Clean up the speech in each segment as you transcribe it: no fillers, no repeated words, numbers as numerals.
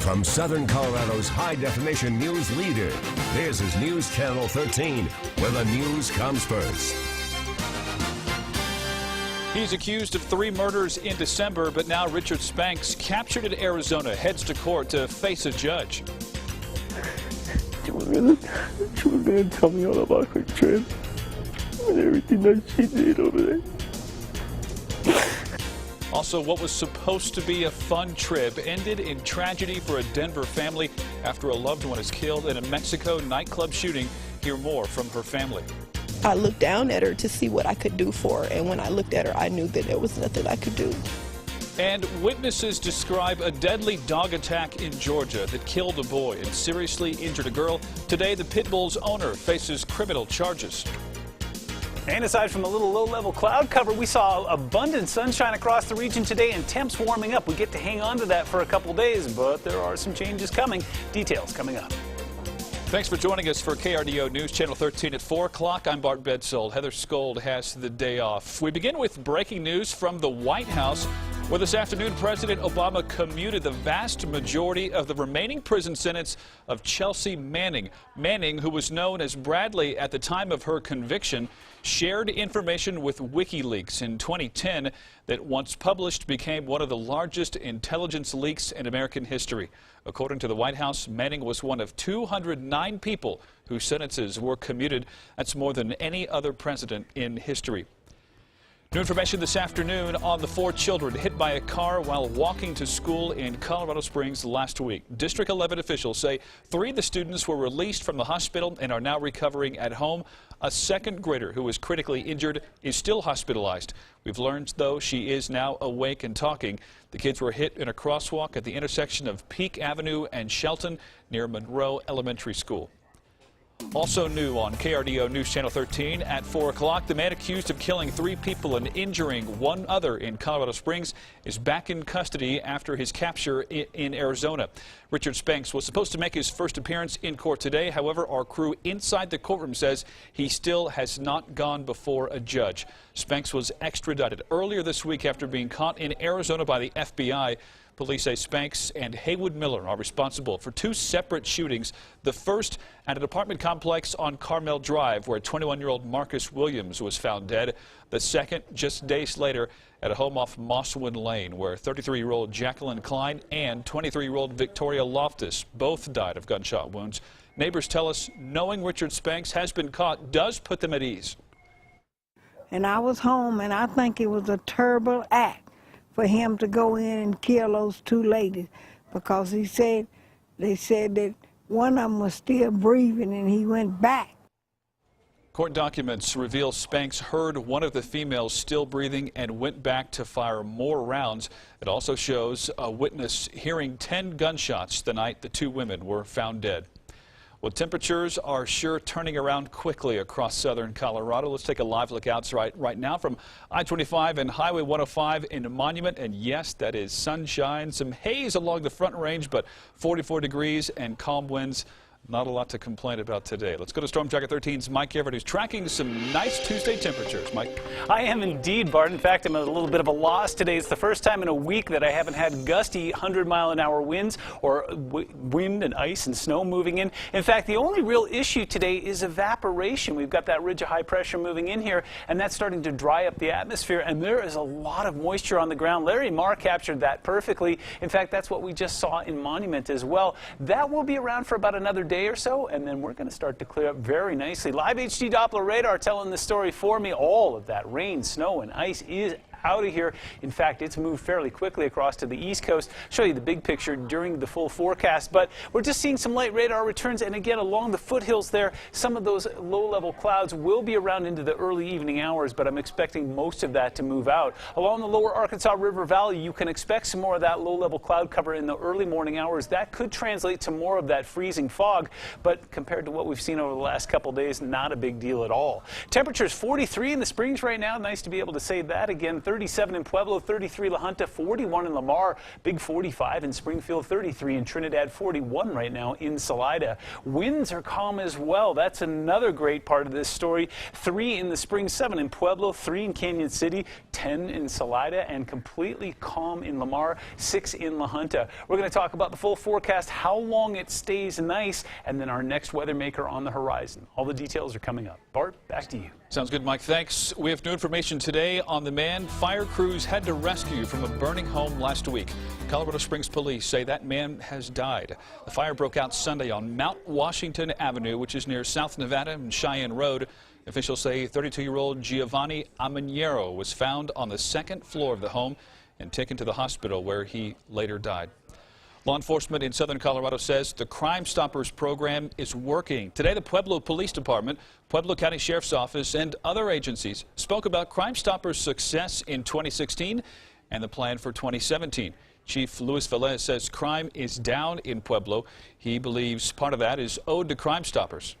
From Southern Colorado's high-definition news leader, this is News Channel 13, where the news comes first. He's accused of 3 murders in December, but now Richard Spanks, captured in Arizona, heads to court to face a judge. She was gonna tell me all about her trip and everything that she did over there. Also, what was supposed to be a fun trip ended in tragedy for a Denver family after a loved one is killed in a Mexico nightclub shooting. Hear more from her family. I looked down at her to see what I could do for her, and when I looked at her, I knew that there was nothing I could do. And witnesses describe a deadly dog attack in Georgia that killed a boy and seriously injured a girl. Today, the pit bull's owner faces criminal charges. And aside from a little low-level cloud cover, we saw abundant sunshine across the region today and temps warming up. We get to hang on to that for a couple days, but there are some changes coming. Details coming up. Thanks for joining us for KRDO News Channel 13 at 4 o'clock. I'm Bart Bedsold. Heather Skold has the day off. We begin with breaking news from the White House, where this afternoon President Obama commuted the vast majority of the remaining prison sentence of Chelsea Manning. Manning, who was known as Bradley at the time of her conviction, shared information with WikiLeaks in 2010 that, once published, became one of the largest intelligence leaks in American history. According to the White House, Manning was one of 209 people whose sentences were commuted. That's more than any other president in history. New information this afternoon on the 4 children hit by a car while walking to school in Colorado Springs last week. District 11 officials say 3 of the students were released from the hospital and are now recovering at home. A second grader who was critically injured is still hospitalized. We've learned, though, she is now awake and talking. The kids were hit in a crosswalk at the intersection of Peak Avenue and Shelton near Monroe Elementary School. Also new on KRDO News Channel 13 at 4 o'clock, the man accused of killing 3 people and injuring 1 other in Colorado Springs is back in custody after his capture in Arizona. Richard Spanks was supposed to make his first appearance in court today. However, our crew inside the courtroom says he still has not gone before a judge. Spanks was extradited earlier this week after being caught in Arizona by the FBI. Police say Spanks and Haywood Miller are responsible for 2 separate shootings. The first at an apartment complex on Carmel Drive, where 21-year-old Marcus Williams was found dead. The second just days later at a home off Mosswood Lane, where 33-year-old Jacqueline Klein and 23-year-old Victoria Loftus both died of gunshot wounds. Neighbors tell us knowing Richard Spanks has been caught does put them at ease. And I was home, and I think it was a terrible act for him to go in and kill those 2 ladies, because they said that one of them was still breathing and he went back. Court documents reveal Spanks heard one of the females still breathing and went back to fire more rounds. It also shows a witness hearing 10 gunshots the night the 2 women were found dead. Well, temperatures are sure turning around quickly across southern Colorado. Let's take a live look outside right now from I-25 and Highway 105 in Monument. And yes, that is sunshine, some haze along the Front Range, but 44 degrees and calm winds. Not a lot to complain about today. Let's go to Storm Tracker 13's Mike Everett, who's tracking some nice Tuesday temperatures. Mike? I am indeed, Bart. In fact, I'm at a little bit of a loss today. It's the first time in a week that I haven't had gusty 100-mile-an-hour winds or wind and ice and snow moving in. In fact, the only real issue today is evaporation. We've got that ridge of high pressure moving in here, and that's starting to dry up the atmosphere, and there is a lot of moisture on the ground. Larry Marr captured that perfectly. In fact, that's what we just saw in Monument as well. That will be around for about another day or so, and then we're going to start to clear up very nicely. Live HD Doppler radar telling the story for me. All of that rain, snow, and ice is out of here. In fact, it's moved fairly quickly across to the east coast. Show you the big picture during the full forecast, but we're just seeing some light radar returns, and again along the foothills there, some of those low-level clouds will be around into the early evening hours, but I'm expecting most of that to move out. Along the lower Arkansas River Valley, you can expect some more of that low-level cloud cover in the early morning hours. That could translate to more of that freezing fog, but compared to what we've seen over the last couple days, not a big deal at all. Temperatures 43 in the Springs right now. Nice to be able to say that again. 37 in Pueblo, 33 La Junta, 41 in Lamar, big 45 in Springfield, 33 in Trinidad, 41 right now in Salida. Winds are calm as well. That's another great part of this story. 3 in the Spring, 7 in Pueblo, 3 in Canyon City, 10 in Salida, and completely calm in Lamar, 6 in La Junta. We're going to talk about the full forecast, how long it stays nice, and then our next weather maker on the horizon. All the details are coming up. Bart, back to you. Sounds good, Mike. Thanks. We have new information today on the man fire crews had to rescue from a burning home last week. Colorado Springs police say that man has died. The fire broke out Sunday on Mount Washington Avenue, which is near South Nevada and Cheyenne Road. Officials say 32-year-old Giovanni Amaniero was found on the second floor of the home and taken to the hospital where he later died. Law enforcement in southern Colorado says the Crime Stoppers program is working. Today, the Pueblo Police Department, Pueblo County Sheriff's Office, and other agencies spoke about Crime Stoppers' success in 2016 and the plan for 2017. Chief Luis Velez says crime is down in Pueblo. He believes part of that is owed to Crime Stoppers.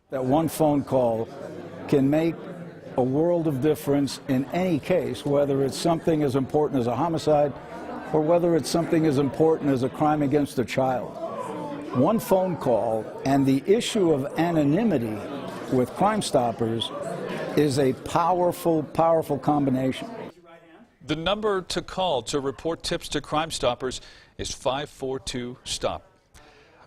That one phone call can make a world of difference in any case, whether it's something as important as a homicide or whether it's something as important as a crime against a child. One phone call and the issue of anonymity with Crime Stoppers is a powerful, powerful combination. The number to call to report tips to Crime Stoppers is 542-STOP.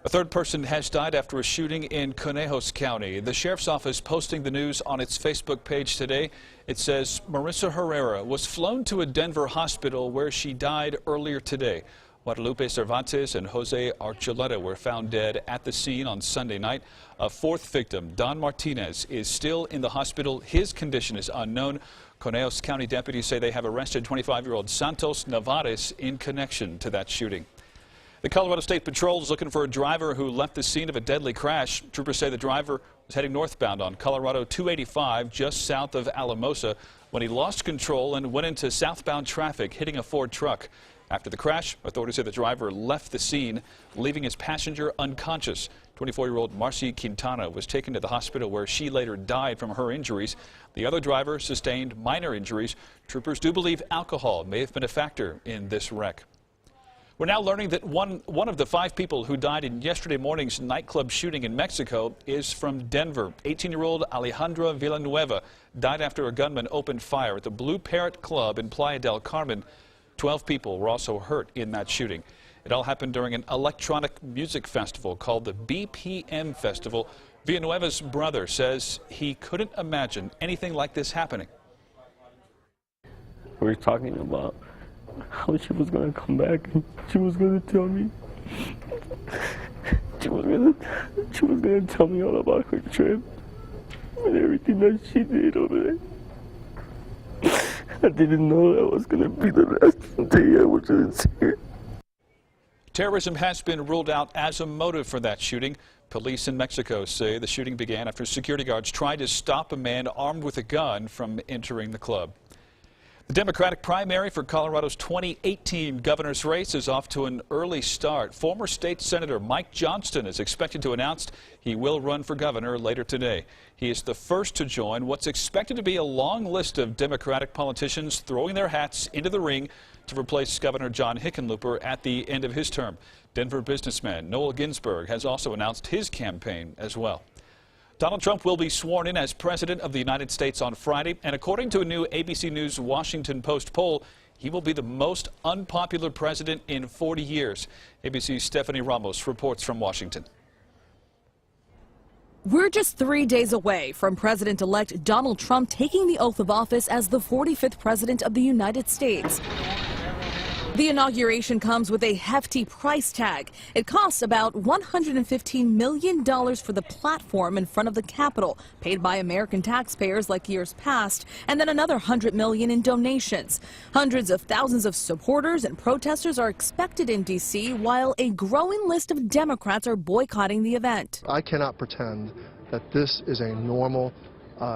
A third person has died after a shooting in Conejos County. The sheriff's office posting the news on its Facebook page today. It says Marissa Herrera was flown to a Denver hospital where she died earlier today. Guadalupe Cervantes and Jose Archuleta were found dead at the scene on Sunday night. A fourth victim, Don Martinez, is still in the hospital. His condition is unknown. Conejos County deputies say they have arrested 25-year-old Santos Navarez in connection to that shooting. The Colorado State Patrol is looking for a driver who left the scene of a deadly crash. Troopers say the driver was heading northbound on Colorado 285 just south of Alamosa when he lost control and went into southbound traffic, hitting a Ford truck. After the crash, authorities say the driver left the scene, leaving his passenger unconscious. 24-year-old Marcy Quintana was taken to the hospital where she later died from her injuries. The other driver sustained minor injuries. Troopers do believe alcohol may have been a factor in this wreck. We're now learning that one of the 5 people who died in yesterday morning's nightclub shooting in Mexico is from Denver. 18-year-old Alejandra Villanueva died after a gunman opened fire at the Blue Parrot Club in Playa del Carmen. 12 people were also hurt in that shooting. It all happened during an electronic music festival called the BPM Festival. Villanueva's brother says he couldn't imagine anything like this happening. We're talking about how she was going to come back and she was going to tell me. She was going to tell me all about her trip and everything that she did over there. I didn't know that was going to be the last day I was going to see her. Terrorism has been ruled out as a motive for that shooting. Police in Mexico say the shooting began after security guards tried to stop a man armed with a gun from entering the club. The Democratic primary for Colorado's 2018 governor's race is off to an early start. Former state senator Mike Johnston is expected to announce he will run for governor later today. He is the first to join what's expected to be a long list of Democratic politicians throwing their hats into the ring to replace Governor John Hickenlooper at the end of his term. Denver businessman Noel Ginsburg has also announced his campaign as well. Donald Trump will be sworn in as President of the United States on Friday, and according to a new ABC News Washington Post poll, he will be the most unpopular president in 40 years. ABC's Stephanie Ramos reports from Washington. We're just 3 days away from President-elect Donald Trump taking the oath of office as the 45th President of the United States. The inauguration comes with a hefty price tag. It costs about $115 million for the platform in front of the Capitol, paid by American taxpayers like years past, and then another $100 million in donations. Hundreds of thousands of supporters and protesters are expected in D.C., while a growing list of Democrats are boycotting the event. I cannot pretend that this is a normal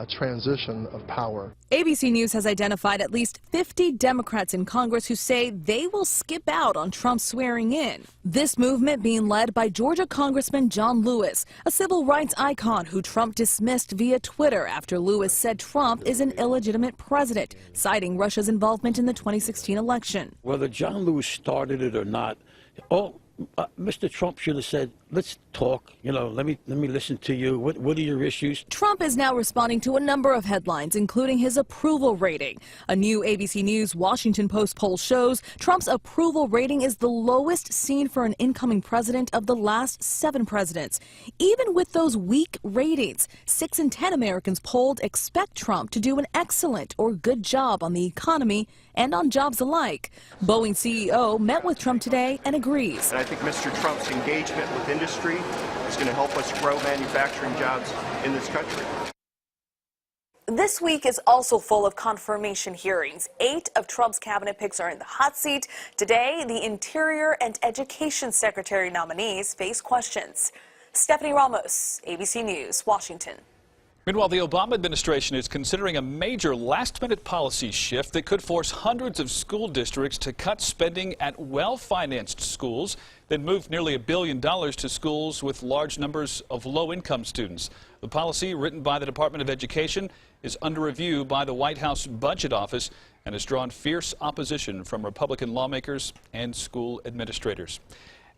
transition of power. ABC News has identified at least 50 Democrats in Congress who say they will skip out on Trump's swearing in. This movement being led by Georgia Congressman John Lewis, a civil rights icon who Trump dismissed via Twitter after Lewis said Trump is an illegitimate president, citing Russia's involvement in the 2016 election. Whether John Lewis started it or not, Mr. Trump should have said, let's talk, let me listen to you. What are your issues? Trump is now responding to a number of headlines, including his approval rating. A new ABC News Washington Post poll shows Trump's approval rating is the lowest seen for an incoming president of the last 7 presidents. Even with those weak ratings, 6 in 10 Americans polled expect Trump to do an excellent or good job on the economy and on jobs alike. Boeing CEO met with Trump today and agrees. And I think Mr. Trump's engagement with industry is going to help us grow manufacturing jobs in this country. This week is also full of confirmation hearings. 8 of Trump's cabinet picks are in the hot seat. Today, the Interior and Education Secretary nominees face questions. Stephanie Ramos, ABC News, Washington. Meanwhile, the Obama administration is considering a major last-minute policy shift that could force hundreds of school districts to cut spending at well-financed schools, then move nearly $1 billion to schools with large numbers of low-income students. The policy, written by the Department of Education, is under review by the White House Budget Office and has drawn fierce opposition from Republican lawmakers and school administrators.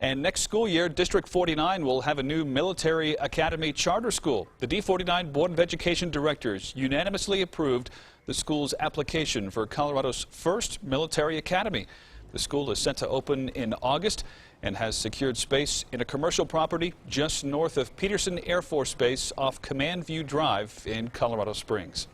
And next school year, District 49 will have a new military academy charter school. The D49 Board of Education directors unanimously approved the school's application for Colorado's first military academy. The school is set to open in August and has secured space in a commercial property just north of Peterson Air Force Base off Command View Drive in Colorado Springs.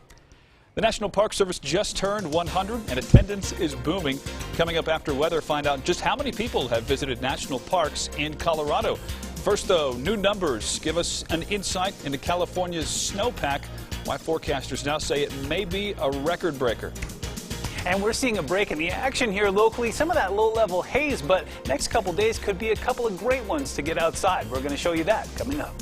The National Park Service just turned 100 and attendance is booming. Coming up after weather, find out just how many people have visited national parks in Colorado. First, though, new numbers give us an insight into California's snowpack, why forecasters now say it may be a record breaker. And we're seeing a break in the action here locally. Some of that low-level haze, but next couple days could be a couple of great ones to get outside. We're going to show you that coming up.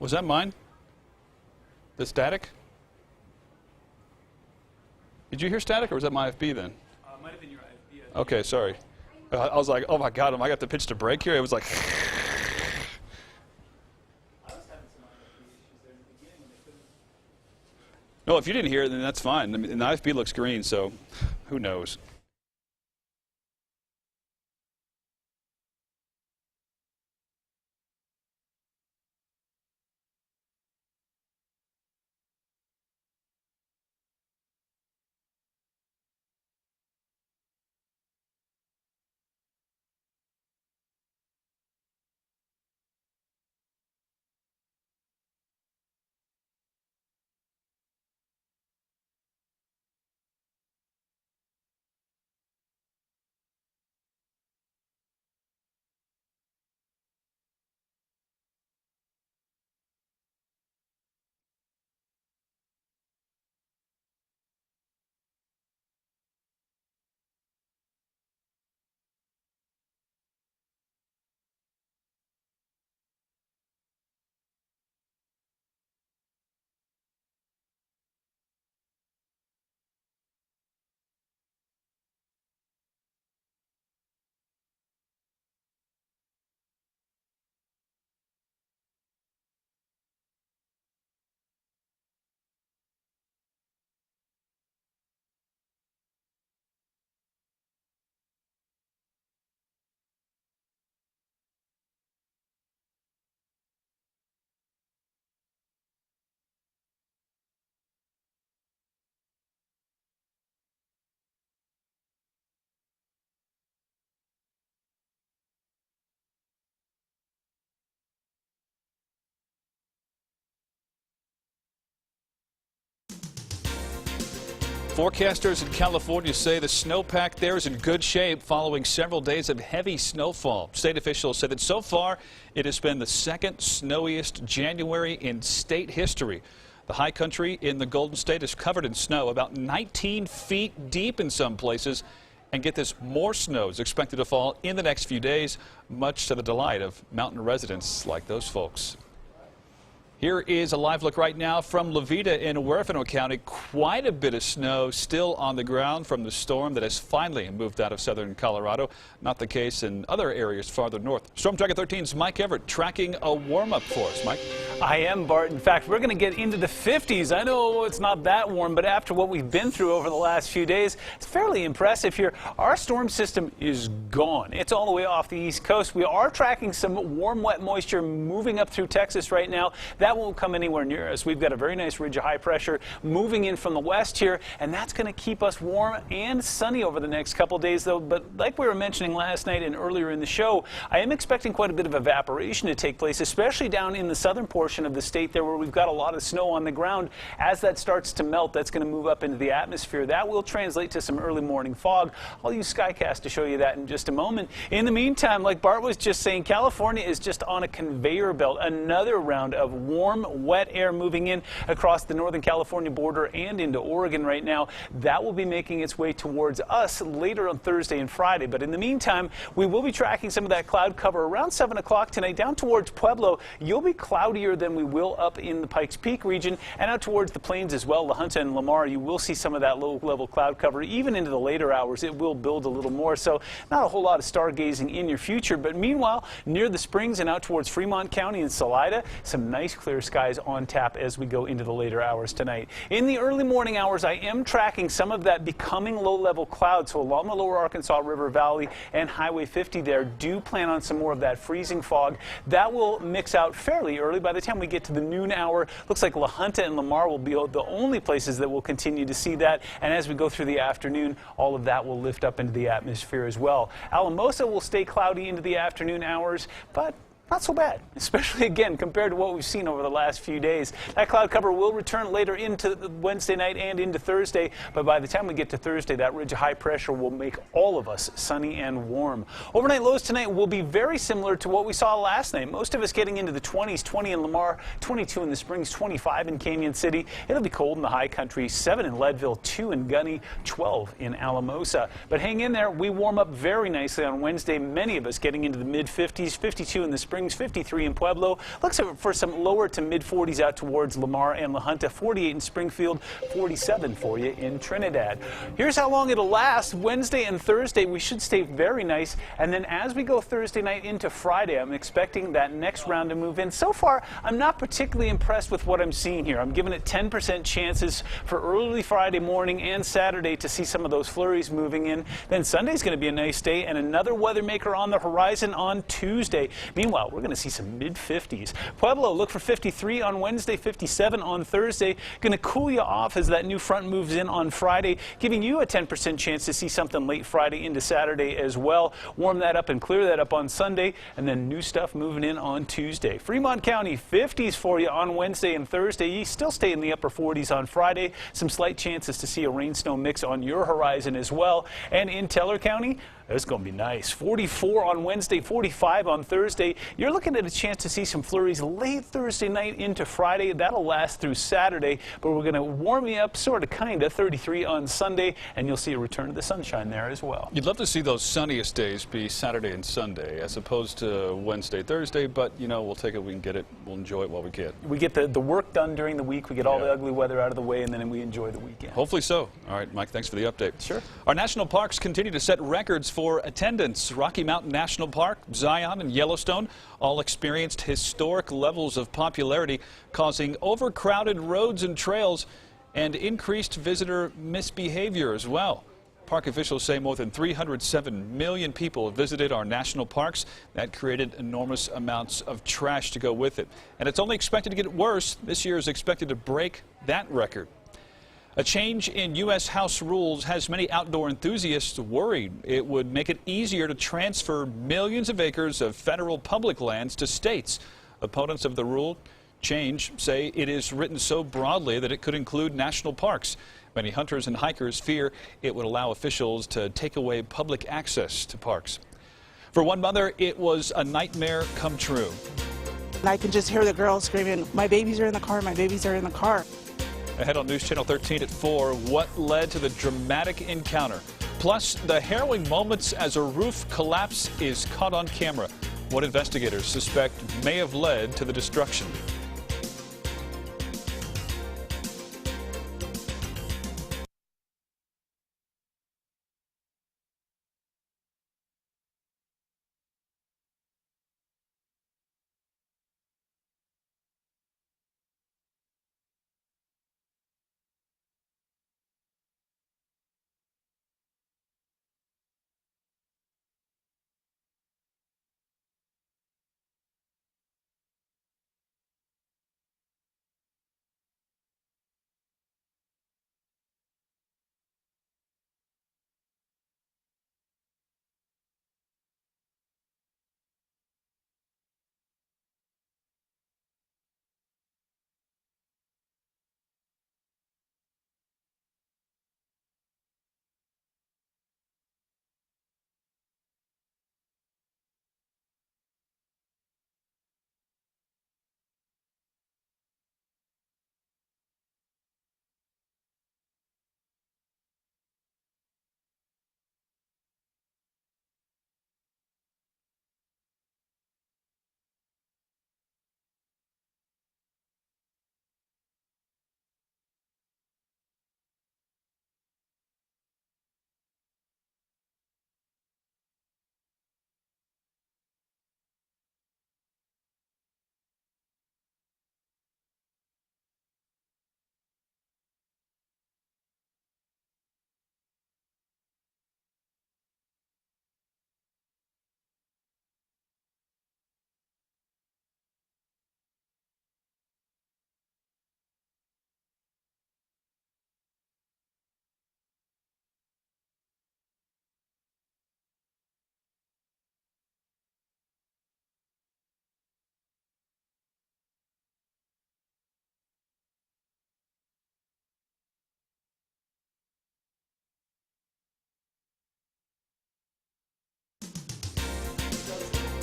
Was that mine? The static? Did you hear static, or was that my IFB then? Might have been your IFB. Okay, sorry. I was like, oh my God, am I got to pitch to break here? It was like. I was having some IFB issues there in the beginning when they couldn't. No, if you didn't hear it, then that's fine. I mean, the IFB looks green, so who knows? Forecasters in California say the snowpack there is in good shape following several days of heavy snowfall. State officials said that so far it has been the second snowiest January in state history. The high country in the Golden State is covered in snow, about 19 feet deep in some places, And get this, more snow is expected to fall in the next few days, much to the delight of mountain residents like those folks. Here is a live look right now from Levita in Huerfano County. Quite a bit of snow still on the ground from the storm that has finally moved out of southern Colorado. Not the case in other areas farther north. Storm Tracker 13's Mike Everett tracking a warm-up for us. Mike? I am, Bart. In fact, we're going to get into the 50s. I know it's not that warm, but after what we've been through over the last few days, it's fairly impressive here. Our storm system is gone. It's all the way off the East Coast. We are tracking some warm, wet moisture moving up through Texas right now. That won't come anywhere near us. We've got a very nice ridge of high pressure moving in from the west here, and that's going to keep us warm and sunny over the next couple days, though. But like we were mentioning last night and earlier in the show, I am expecting quite a bit of evaporation to take place, especially down in the southern portion of the state there where we've got a lot of snow on the ground. As that starts to melt, that's going to move up into the atmosphere. That will translate to some early morning fog. I'll use Skycast to show you that in just a moment. In the meantime, like Bart was just saying, California is just on a conveyor belt. Another round of warm, wet air moving in across the northern California border and into Oregon right now. That will be making its way towards us later on Thursday and Friday. But in the meantime, we will be tracking some of that cloud cover around 7 o'clock tonight down towards Pueblo. You'll be cloudier than we will up in the Pikes Peak region and out towards the plains as well. La Junta and Lamar, you will see some of that low-level cloud cover. Even into the later hours, it will build a little more. So not a whole lot of stargazing in your future. But meanwhile, near the Springs and out towards Fremont County and Salida, some nice clear skies on tap as we go into the later hours tonight. In the early morning hours, I am tracking some of that becoming low-level cloud. So along the lower Arkansas River Valley and Highway 50 there, do plan on some more of that freezing fog. That will mix out fairly early. By the time we get to the noon hour, looks like La Junta and Lamar will be the only places that will continue to see that. And as we go through the afternoon, all of that will lift up into the atmosphere as well. Alamosa will stay cloudy into the afternoon hours, but not so bad, especially again compared to what we've seen over the last few days. That cloud cover will return later into Wednesday night and into Thursday, but by the time we get to Thursday, that ridge of high pressure will make all of us sunny and warm. Overnight lows tonight will be very similar to what we saw last night. Most of us getting into the 20s, 20 in Lamar, 22 in the Springs, 25 in Canyon City. It'll be cold in the high country, 7 in Leadville, 2 in Gunny, 12 in Alamosa. But hang in there, we warm up very nicely on Wednesday. Many of us getting into the mid-50s, 52 in the Springs, 53 in Pueblo. Looks for some lower to mid-40s out towards Lamar and La Junta, 48 in Springfield, 47 for you in Trinidad. Here's how long it'll last. Wednesday and Thursday, we should stay very nice. And then as we go Thursday night into Friday, I'm expecting that next round to move in. So far, I'm not particularly impressed with what I'm seeing here. I'm giving it 10% chances for early Friday morning and Saturday to see some of those flurries moving in. Then Sunday's going to be a nice day and another weather maker on the horizon on Tuesday. Meanwhile, we're going to see some mid-50s. Pueblo, look for 53 on Wednesday, 57 on Thursday. Going to cool you off as that new front moves in on Friday, giving you a 10% chance to see something late Friday into Saturday as well. Warm that up and clear that up on Sunday, and then new stuff moving in on Tuesday. Fremont County, 50s for you on Wednesday and Thursday. You still stay in the upper 40s on Friday. Some slight chances to see a rain-snow mix on your horizon as well. And in Teller County, it's going to be nice. 44 on Wednesday, 45 on Thursday. You're looking at a chance to see some flurries late Thursday night into Friday. That'll last through Saturday, but we're going to warm you up sort of kind of 33 on Sunday, and you'll see a return to the sunshine there as well. You'd love to see those sunniest days be Saturday and Sunday as opposed to Wednesday, Thursday, but you know, we'll take it, we can get it, we'll enjoy it while we can. We get the work done during the week, we get all the ugly weather out of the way, and then we enjoy the weekend. Hopefully so. All right, Mike, thanks for the update. Sure. Our national parks continue to set records for attendance. Rocky Mountain National Park, Zion, and Yellowstone all experienced historic levels of popularity, causing overcrowded roads and trails and increased visitor misbehavior as well. Park officials say more than 307 million people visited our national parks. That created enormous amounts of trash to go with it. And it's only expected to get worse. This year is expected to break that record. A change in U.S. House rules has many outdoor enthusiasts worried. It would make it easier to transfer millions of acres of federal public lands to states. Opponents of the rule change say it is written so broadly that it could include national parks. Many hunters and hikers fear it would allow officials to take away public access to parks. For one mother, it was a nightmare come true. I can just hear the girls screaming, "My babies are in the car, my babies are in the car." Ahead on News Channel 13 at 4, what led to the dramatic encounter? Plus, the harrowing moments as a roof collapse is caught on camera. What investigators suspect may have led to the destruction.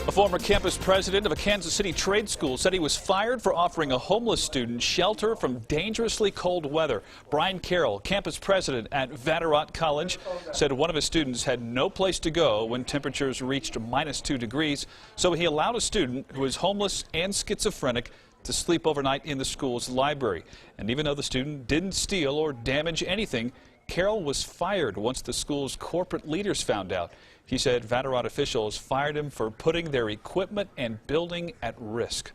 A former campus president of a Kansas City trade school said he was fired for offering a homeless student shelter from dangerously cold weather. Brian Carroll, campus president at Vatterott College, said one of his students had no place to go when temperatures reached -2 degrees, so he allowed a student who is homeless and schizophrenic to sleep overnight in the school's library. And even though the student didn't steal or damage anything, Carroll was fired once the school's corporate leaders found out. He said Vatterott officials fired him for putting their equipment and building at risk.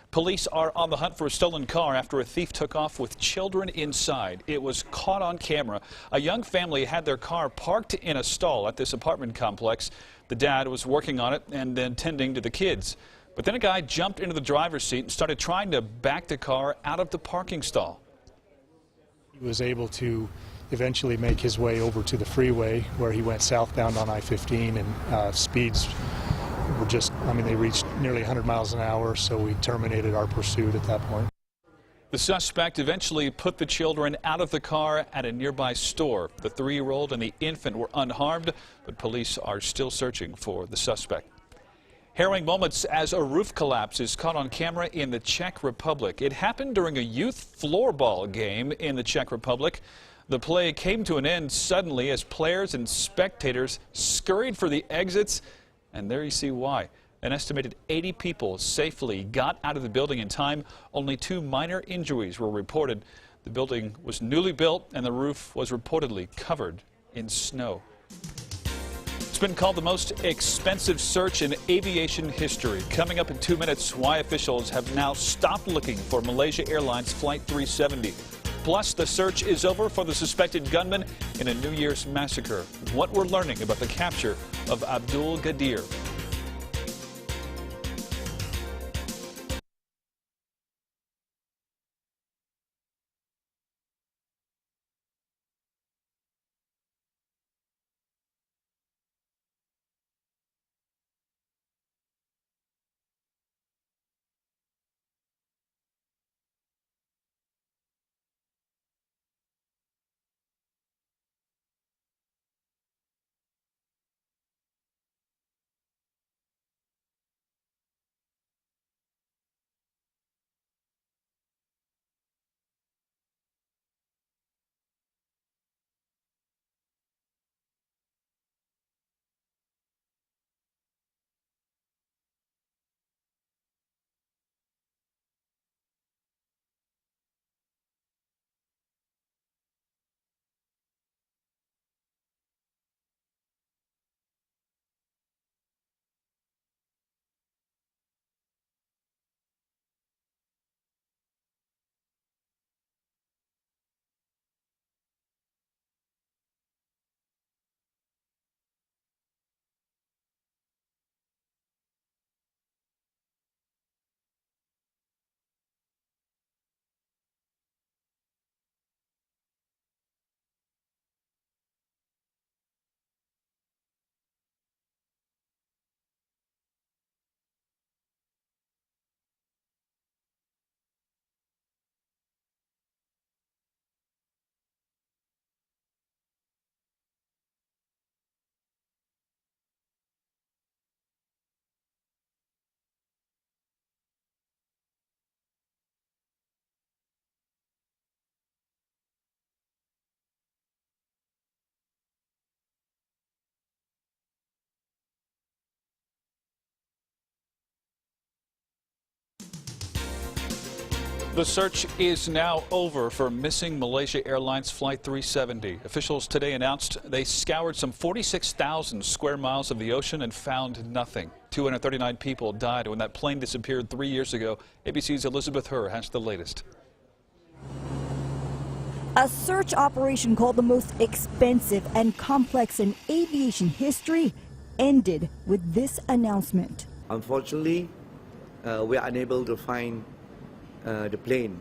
Police are on the hunt for a stolen car after a thief took off with children inside. It was caught on camera. A young family had their car parked in a stall at this apartment complex. The dad was working on it and then tending to the kids. But then a guy jumped into the driver's seat and started trying to back the car out of the parking stall. He was able to eventually make his way over to the freeway where he went southbound on I-15, and speeds were just, they reached nearly 100 miles an hour, so we terminated our pursuit at that point. The suspect eventually put the children out of the car at a nearby store. The 3-year-old and the infant were unharmed, but police are still searching for the suspect. Harrowing moments as a roof collapse is caught on camera in the Czech Republic. It happened during a youth floorball game in the Czech Republic. The play came to an end suddenly as players and spectators scurried for the exits, and there you see why. An estimated 80 people safely got out of the building in time. Only 2 minor injuries were reported. The building was newly built, and the roof was reportedly covered in snow. It's been called the most expensive search in aviation history. Coming up in 2 minutes, why officials have now stopped looking for Malaysia Airlines Flight 370. Plus, the search is over for the suspected gunman in a New Year's massacre. What we're learning about the capture of Abdul Gadir. The search is now over for missing Malaysia Airlines Flight 370. Officials today announced they scoured some 46,000 square miles of the ocean and found nothing. 239 people died when that plane disappeared 3 years ago. ABC's Elizabeth Herr has the latest. A search operation called the most expensive and complex in aviation history ended with this announcement. Unfortunately, we are unable to find the plane,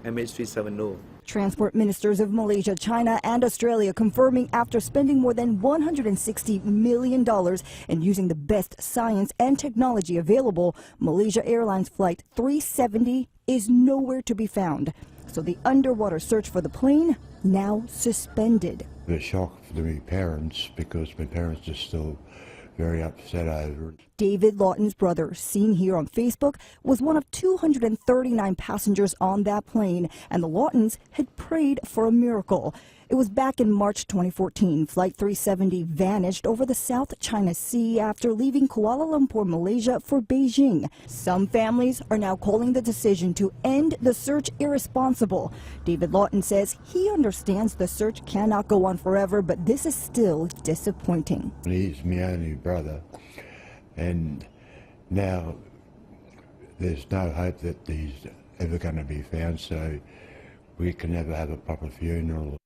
MH370. Transport ministers of Malaysia, China, and Australia confirming after spending more than $160 million and using the best science and technology available, Malaysia Airlines Flight 370 is nowhere to be found. So the underwater search for the plane now suspended. A shock to my parents because my parents are still very upset over it. David Lawton's brother, seen here on Facebook, was one of 239 passengers on that plane, and the Lawtons had prayed for a miracle. It was back in March 2014. Flight 370 vanished over the South China Sea after leaving Kuala Lumpur, Malaysia for Beijing. Some families are now calling the decision to end the search irresponsible. David Lawton says he understands the search cannot go on forever, but this is still disappointing. He's my only brother, and now there's no hope that he's ever going to be found, so we can never have a proper funeral.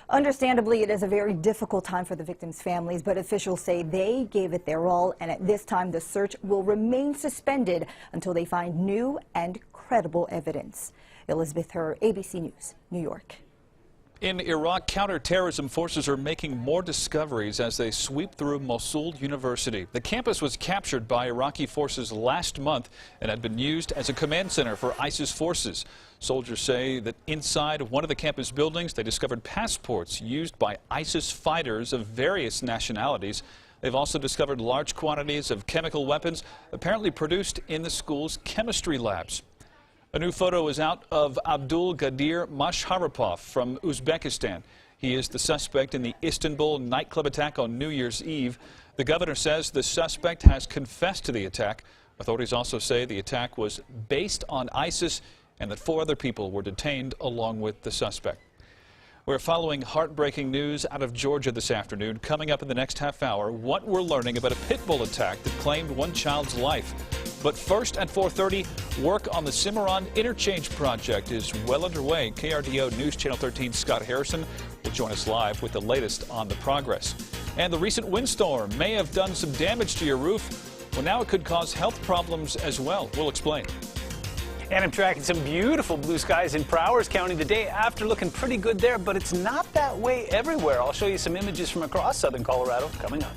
Understandably, it is a very difficult time for the victims' families, but officials say they gave it their all, and at this time the search will remain suspended until they find new and credible evidence. Elizabeth Herr, ABC News, New York. In Iraq, counterterrorism forces are making more discoveries as they sweep through Mosul University. The campus was captured by Iraqi forces last month and had been used as a command center for ISIS forces. Soldiers say that inside one of the campus buildings, they discovered passports used by ISIS fighters of various nationalities. They've also discovered large quantities of chemical weapons, apparently produced in the school's chemistry labs. A new photo is out of Abdul Gadir Masharipov from Uzbekistan. He is the suspect in the Istanbul nightclub attack on New Year's Eve. The governor says the suspect has confessed to the attack. Authorities also say the attack was based on ISIS and that 4 other people were detained along with the suspect. We're following heartbreaking news out of Georgia this afternoon. Coming up in the next half hour, what we're learning about a pit bull attack that claimed one child's life. But first at 4:30, work on the Cimarron Interchange project is well underway. KRDO News Channel 13's Scott Harrison will join us live with the latest on the progress. And the recent windstorm may have done some damage to your roof. Well, now it could cause health problems as well. We'll explain. And I'm tracking some beautiful blue skies in Prowers County today after looking pretty good there, but it's not that way everywhere. I'll show you some images from across southern Colorado coming up.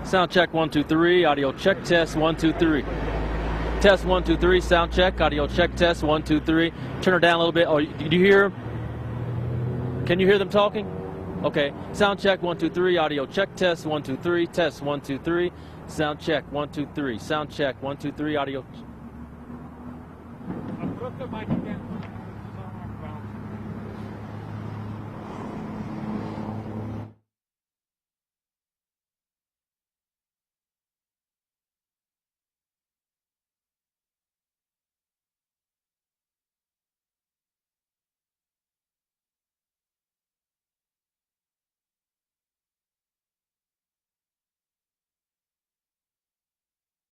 Sound check 1 2 3, audio check test 1 2 3. Test 1 2 3, sound check, audio check test 1 2 3. Turn her down a little bit. Oh, did you hear them? Can you hear them talking? Okay. Sound check 1 2 3, audio check test 1 2 3, test 1 2 3. Sound check 1 2 3, sound check 1 2 3, audio.